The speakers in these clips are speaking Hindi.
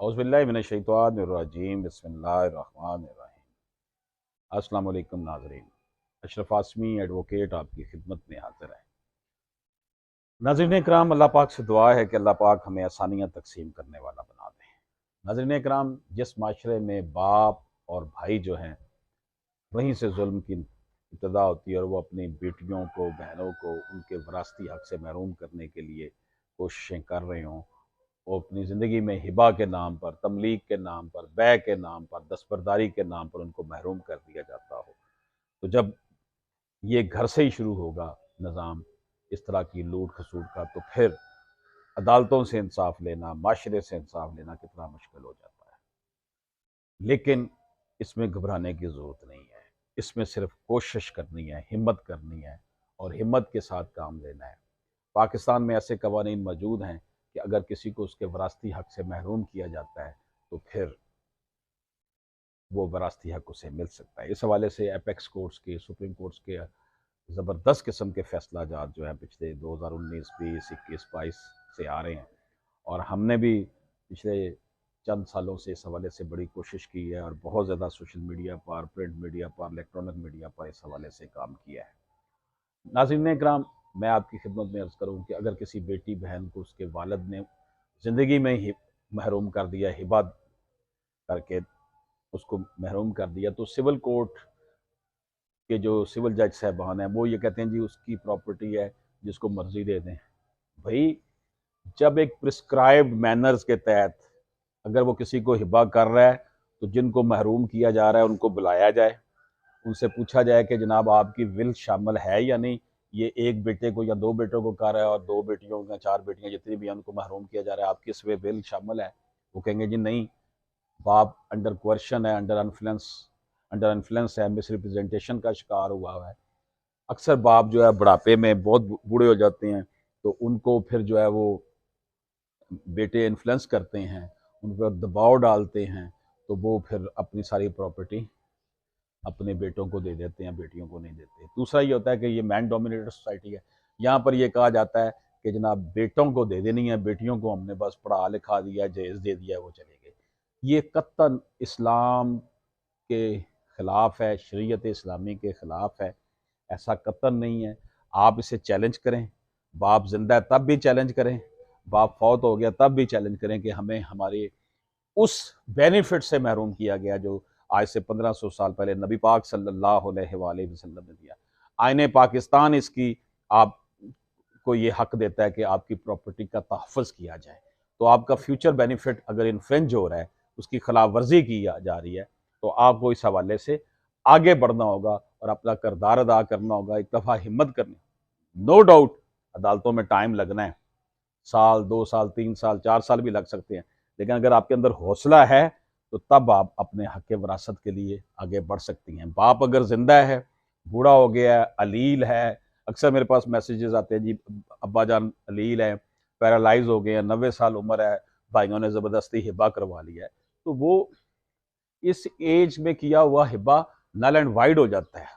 औज़ुबिल्लाहि मिनश्शैतानिर्रजीम बिस्मिल्लाहिर्रहमानिर्रहीम। अस्सलाम वालेकुम नाज़रीन, अशरफ आसमी एडवोकेट आपकी खिदमत में हाज़िर है। नाज़रीन कराम, अल्लाह पाक से दुआ है कि अल्लाह पाक हमें आसानियाँ तक़सीम करने वाला बना दें। नाज़रीन कराम, जिस माशरे में बाप और भाई जो हैं वहीं से जुल्म की इब्तिदा होती है और वो अपनी बेटियों को, बहनों को उनके विरासती हक़ से महरूम करने के लिए कोशिशें कर रहे हों, वो अपनी ज़िंदगी में हिबा के नाम पर, तमलीग के नाम पर, बै के नाम पर, दस्तबरदारी के नाम पर उनको महरूम कर दिया जाता हो। तो जब ये घर से ही शुरू होगा निज़ाम इस तरह की लूट खसूट का, तो फिर अदालतों से इंसाफ लेना, माशरे से इंसाफ लेना कितना मुश्किल हो जाता है। लेकिन इसमें घबराने की ज़रूरत नहीं है, इसमें सिर्फ कोशिश करनी है, हिम्मत करनी है और हिम्मत के साथ काम लेना है। पाकिस्तान में ऐसे कवानीन मौजूद हैं कि अगर किसी को उसके विरासती हक़ से महरूम किया जाता है तो फिर वो विरासती हक़ उसे मिल सकता है। इस हवाले से एपेक्स कोर्ट्स के, सुप्रीम कोर्ट्स के ज़बरदस्त किस्म के फैसला जात जो हैं पिछले 2019, 20, 21, 22 से आ रहे हैं और हमने भी पिछले चंद सालों से इस हवाले से बड़ी कोशिश की है और बहुत ज़्यादा सोशल मीडिया पर, प्रिंट मीडिया पर, इलेक्ट्रॉनिक मीडिया पर इस हवाले से काम किया है। नाज़रीन इकराम, मैं आपकी खिदमत में अर्ज़ करूँ कि अगर किसी बेटी बहन को उसके वालिद ने ज़िंदगी में ही महरूम कर दिया, हिबा करके उसको महरूम कर दिया, तो सिविल कोर्ट के जो सिविल जज साहबान हैं वो ये कहते हैं जी उसकी प्रॉपर्टी है, जिसको मर्ज़ी दे दें। भाई, जब एक प्रिस्क्राइब्ड मैनर्स के तहत अगर वो किसी को हिबा कर रहा है तो जिनको महरूम किया जा रहा है उनको बुलाया जाए, उनसे पूछा जाए कि जनाब आपकी विल शामिल है या नहीं, ये एक बेटे को या दो बेटों को कर रहा है और दो बेटियों या चार बेटियां जितनी भी हैं उनको महरूम किया जा रहा है, आपकी इसमें विल शामिल है? वो कहेंगे जी नहीं, बाप अंडर क्वेश्चन है, अंडर इन्फ्लुएंस है, मिस रिप्रेजेंटेशन का शिकार हुआ है। अक्सर बाप जो है बुढ़ापे में बहुत बूढ़े हो जाते हैं तो उनको फिर जो है वो बेटे इन्फ्लुएंस करते हैं, उन पर दबाव डालते हैं, तो वो फिर अपनी सारी प्रॉपर्टी अपने बेटों को दे देते हैं, बेटियों को नहीं देते। दूसरा ये होता है कि ये मैन डोमिनेटेड सोसाइटी है, यहाँ पर ये कहा जाता है कि जनाब बेटों को दे देनी है, बेटियों को हमने बस पढ़ा लिखा दिया, जहेज दे दिया, वो चले गए। ये कत्तन इस्लाम के ख़िलाफ़ है, शरीयत इस्लामी के ख़िलाफ़ है, ऐसा कत्तन नहीं है। आप इसे चैलेंज करें, बाप ज़िंदा है तब भी चैलेंज करें, बाप फौत हो गया तब भी चैलेंज करें कि हमें हमारे उस बेनिफिट से महरूम किया गया जो आज से 1500 साल पहले नबी पाक सल्लल्लाहु अलैहि वसल्लम ने दिया। आईने पाकिस्तान इसकी आपको ये हक देता है कि आपकी प्रॉपर्टी का तहफ़्फ़ुज़ किया जाए। तो आपका फ्यूचर बेनिफिट अगर इन्फ्रिंज हो रहा है, उसकी खिलाफ वर्जी की जा रही है, तो आपको इस हवाले से आगे बढ़ना होगा और अपना किरदार अदा करना होगा, एक दफ़ा हिम्मत करनी। नो डाउट अदालतों में टाइम लगना है, साल, 2 साल, 3 साल, 4 साल भी लग सकते हैं, लेकिन अगर आपके अंदर हौसला है तो तब आप अपने हक़ विरासत के लिए आगे बढ़ सकती हैं। बाप अगर ज़िंदा है, बूढ़ा हो गया है, अलील है, अक्सर मेरे पास मैसेजेस आते हैं जी अब्बा जान अलील हैं, पैरालाइज हो गए हैं, 90 साल उम्र है, भाइयों ने ज़बरदस्ती हिबा करवा लिया है, तो वो इस एज में किया हुआ हिबा नल एंड वाइड हो जाता है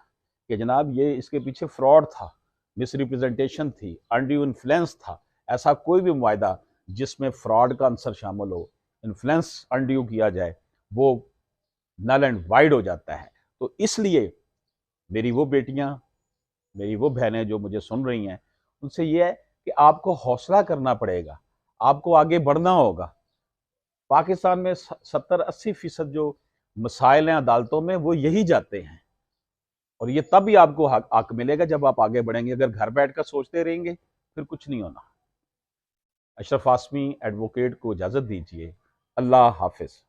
कि जनाब ये इसके पीछे फ्रॉड था, मिस रिप्रेजेंटेशन थी, अनड्यू इन्फ्लुएंस था। ऐसा कोई भी मुआहदा जिसमें फ्रॉड का अंसर शामिल हो, इन्फ्लुएंस अनड्यू किया जाए, वो नल एंड वाइड हो जाता है। तो इसलिए मेरी वो बेटियां, मेरी वो बहनें जो मुझे सुन रही हैं, उनसे ये है कि आपको हौसला करना पड़ेगा, आपको आगे बढ़ना होगा। पाकिस्तान में 70-80% जो मसाइल हैं अदालतों में वो यही जाते हैं और ये तब ही आपको हक मिलेगा जब आप आगे बढ़ेंगे। अगर घर बैठ कर सोचते रहेंगे फिर कुछ नहीं होना। अशरफ आसमी एडवोकेट को इजाज़त दीजिए। अल्लाह हाफिज़।